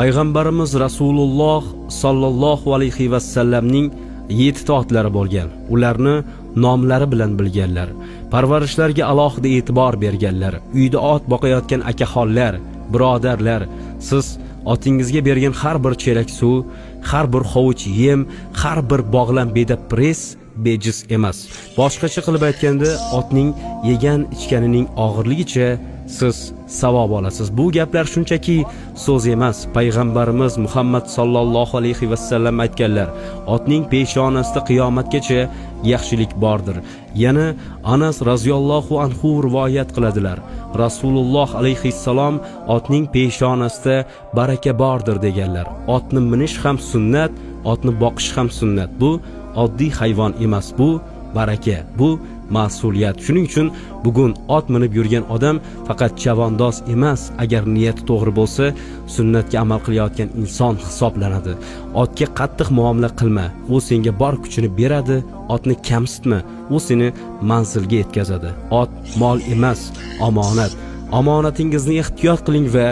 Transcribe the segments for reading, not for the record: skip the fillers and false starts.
Payg'ambarimiz Rasululloh sallallohu alayhi va sallamning 7 ta otlari bo'lgan. Ularni nomlari bilan bilganlar. Parvarishlarga alohida e'tibor berganlar. Uyda ot boqayotgan akaxonlar, birodarlar, siz otingizga bergan har bir chelak suv, har bir hovuch yem, har bir bog'lan beda press bejiz emas. Boshqacha qilib aytganda, otning yegan ichganining og'irligicha siz savob olasiz. Bu gaplar shunchaki so'z emas. Payg'ambarimiz Muhammad sallallohu alayhi va sallam aytganlar: otning peshonasida qiyomatgacha yaxshilik bordir. Yana Anas raziyallohu anhu rivoyat qiladilar. Rasululloh alayhissalom otning peshonasida baraka bordir deganlar. Otni minish ham sunnat, otni boqish ham sunnat. Bu oddiy hayvon emas, bu baraka, bu mas'uliyat. Shuning uchun bugun ot minib yurgan odam faqat chavandoz emas, agar niyati to'g'ri bo'lsa, sunnatga amal qilayotgan inson hisoblanadi. Otga qattiq muomala qilma, u senga bor kuchini beradi. Otni kamsitma, u seni manzilga yetkazadi. Ot mol emas, omonat. Omonatingizni ehtiyot qiling va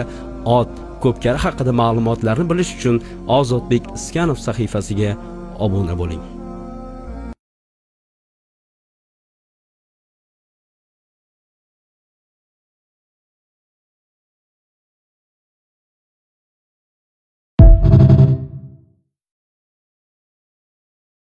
ot ko'pkari haqida ma'lumotlarni bilish uchun Ozodbek Iskanov sahifasiga obuna bo'ling.